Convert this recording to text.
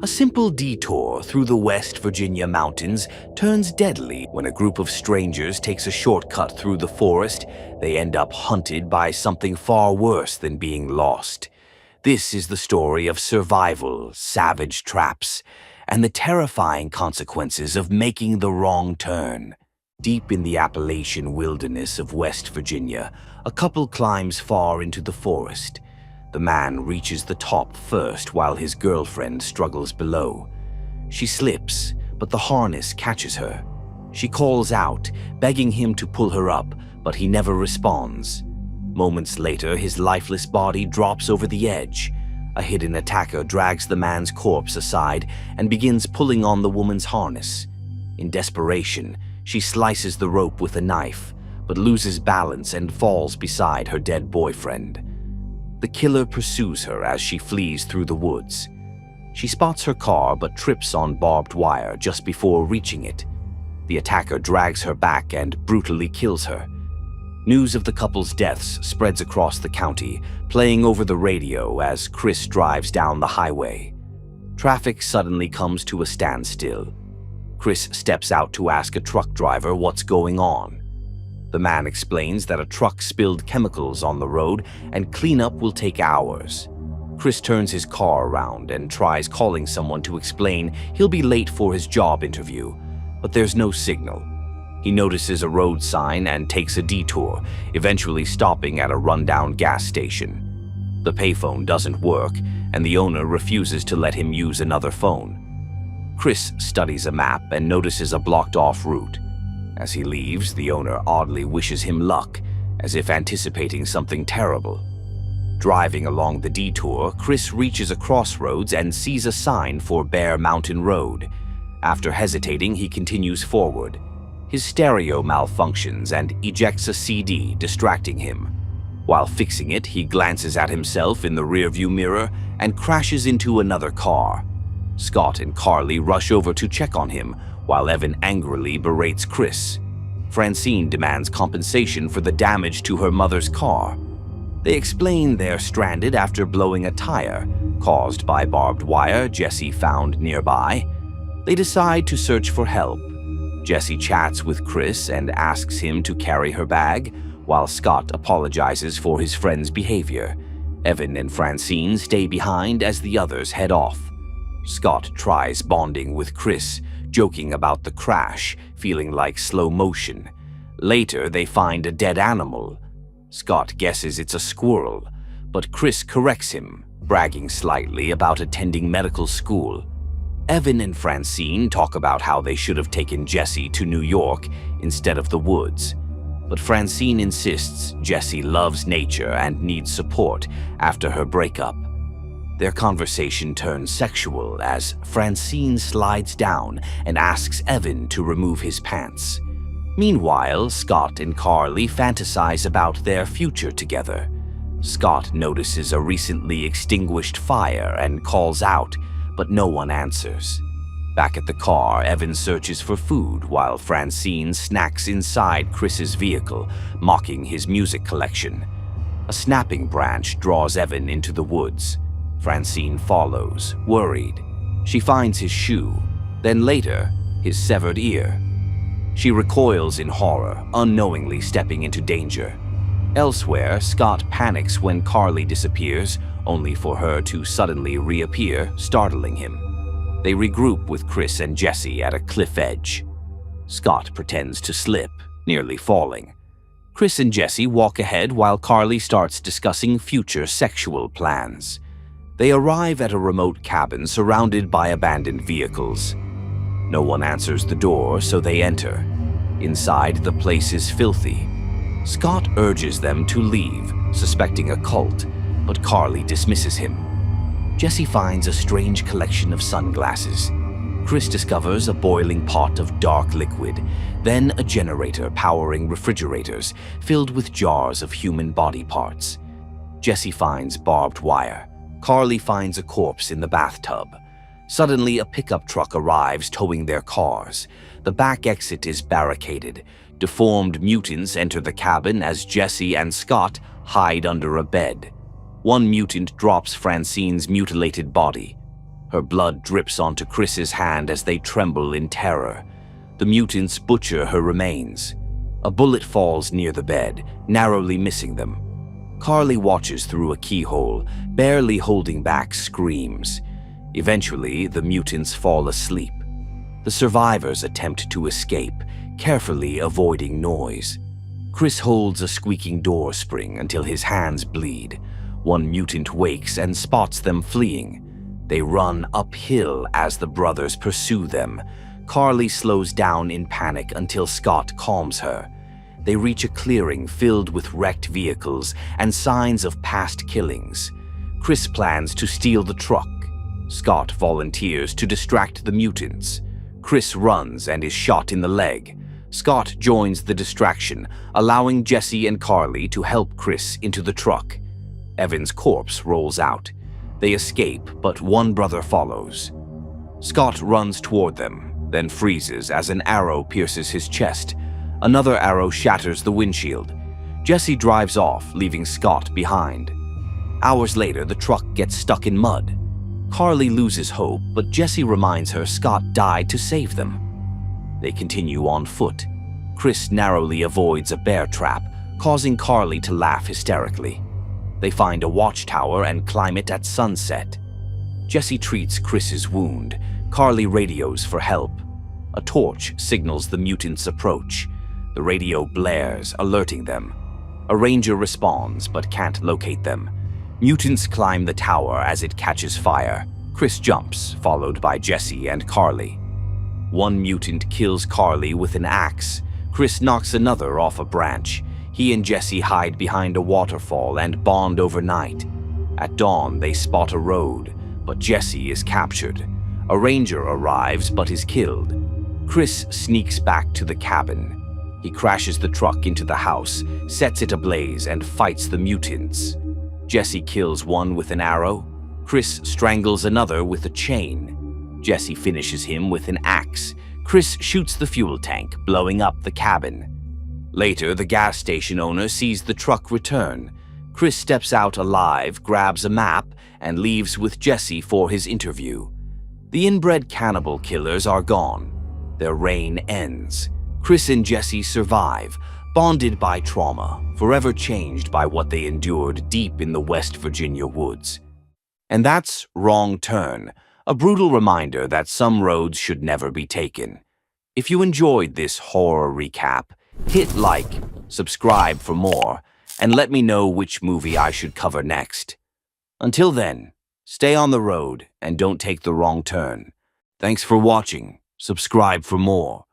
A simple detour through the West Virginia mountains turns deadly when a group of strangers takes a shortcut through the forest. They end up hunted by something far worse than being lost. This is the story of survival, savage traps, and the terrifying consequences of making the wrong turn. Deep in the Appalachian wilderness of West Virginia, a couple climbs far into the forest. The man reaches the top first while his girlfriend struggles below. She slips, but the harness catches her. She calls out, begging him to pull her up, but he never responds. Moments later, his lifeless body drops over the edge. A hidden attacker drags the man's corpse aside and begins pulling on the woman's harness. In desperation, she slices the rope with a knife, but loses balance and falls beside her dead boyfriend. The killer pursues her as she flees through the woods. She spots her car but trips on barbed wire just before reaching it. The attacker drags her back and brutally kills her. News of the couple's deaths spreads across the county, playing over the radio as Chris drives down the highway. Traffic suddenly comes to a standstill. Chris steps out to ask a truck driver what's going on. The man explains that a truck spilled chemicals on the road and cleanup will take hours. Chris turns his car around and tries calling someone to explain he'll be late for his job interview, but there's no signal. He notices a road sign and takes a detour, eventually stopping at a rundown gas station. The payphone doesn't work, and the owner refuses to let him use another phone. Chris studies a map and notices a blocked-off route. As he leaves, the owner oddly wishes him luck, as if anticipating something terrible. Driving along the detour, Chris reaches a crossroads and sees a sign for Bear Mountain Road. After hesitating, he continues forward. His stereo malfunctions and ejects a CD, distracting him. While fixing it, he glances at himself in the rearview mirror and crashes into another car. Scott and Carly rush over to check on him, while Evan angrily berates Chris. Francine demands compensation for the damage to her mother's car. They explain they're stranded after blowing a tire, caused by barbed wire Jesse found nearby. They decide to search for help. Jesse chats with Chris and asks him to carry her bag, while Scott apologizes for his friend's behavior. Evan and Francine stay behind as the others head off. Scott tries bonding with Chris, joking about the crash, feeling like slow motion. Later, they find a dead animal. Scott guesses it's a squirrel, but Chris corrects him, bragging slightly about attending medical school. Evan and Francine talk about how they should have taken Jesse to New York instead of the woods. But Francine insists Jesse loves nature and needs support after her breakup. Their conversation turns sexual as Francine slides down and asks Evan to remove his pants. Meanwhile, Scott and Carly fantasize about their future together. Scott notices a recently extinguished fire and calls out, but no one answers. Back at the car, Evan searches for food while Francine snacks inside Chris's vehicle, mocking his music collection. A snapping branch draws Evan into the woods. Francine follows, worried. She finds his shoe, then later, his severed ear. She recoils in horror, unknowingly stepping into danger. Elsewhere, Scott panics when Carly disappears, only for her to suddenly reappear, startling him. They regroup with Chris and Jesse at a cliff edge. Scott pretends to slip, nearly falling. Chris and Jesse walk ahead while Carly starts discussing future sexual plans. They arrive at a remote cabin surrounded by abandoned vehicles. No one answers the door, so they enter. Inside, the place is filthy. Scott urges them to leave, suspecting a cult, but Carly dismisses him. Jesse finds a strange collection of sunglasses. Chris discovers a boiling pot of dark liquid, then a generator powering refrigerators filled with jars of human body parts. Jesse finds barbed wire. Carly finds a corpse in the bathtub. Suddenly, a pickup truck arrives towing their cars. The back exit is barricaded. Deformed mutants enter the cabin as Jesse and Scott hide under a bed. One mutant drops Francine's mutilated body. Her blood drips onto Chris's hand as they tremble in terror. The mutants butcher her remains. A bullet falls near the bed, narrowly missing them. Carly watches through a keyhole, barely holding back screams. Eventually, the mutants fall asleep. The survivors attempt to escape, carefully avoiding noise. Chris holds a squeaking door spring until his hands bleed. One mutant wakes and spots them fleeing. They run uphill as the brothers pursue them. Carly slows down in panic until Scott calms her. They reach a clearing filled with wrecked vehicles and signs of past killings. Chris plans to steal the truck. Scott volunteers to distract the mutants. Chris runs and is shot in the leg. Scott joins the distraction, allowing Jesse and Carly to help Chris into the truck. Evan's corpse rolls out. They escape, but one brother follows. Scott runs toward them, then freezes as an arrow pierces his chest. Another arrow shatters the windshield. Jesse drives off, leaving Scott behind. Hours later, the truck gets stuck in mud. Carly loses hope, but Jesse reminds her Scott died to save them. They continue on foot. Chris narrowly avoids a bear trap, causing Carly to laugh hysterically. They find a watchtower and climb it at sunset. Jesse treats Chris's wound. Carly radios for help. A torch signals the mutants' approach. The radio blares, alerting them. A ranger responds, but can't locate them. Mutants climb the tower as it catches fire. Chris jumps, followed by Jesse and Carly. One mutant kills Carly with an axe. Chris knocks another off a branch. He and Jesse hide behind a waterfall and bond overnight. At dawn, they spot a road, but Jesse is captured. A ranger arrives but is killed. Chris sneaks back to the cabin. He crashes the truck into the house, sets it ablaze, and fights the mutants. Jesse kills one with an arrow. Chris strangles another with a chain. Jesse finishes him with an axe. Chris shoots the fuel tank, blowing up the cabin. Later, the gas station owner sees the truck return. Chris steps out alive, grabs a map, and leaves with Jesse for his interview. The inbred cannibal killers are gone. Their reign ends. Chris and Jesse survive, bonded by trauma, forever changed by what they endured deep in the West Virginia woods. And that's Wrong Turn, a brutal reminder that some roads should never be taken. If you enjoyed this horror recap, hit like, subscribe for more, and let me know which movie I should cover next. Until then, stay on the road and don't take the wrong turn. Thanks for watching. Subscribe for more.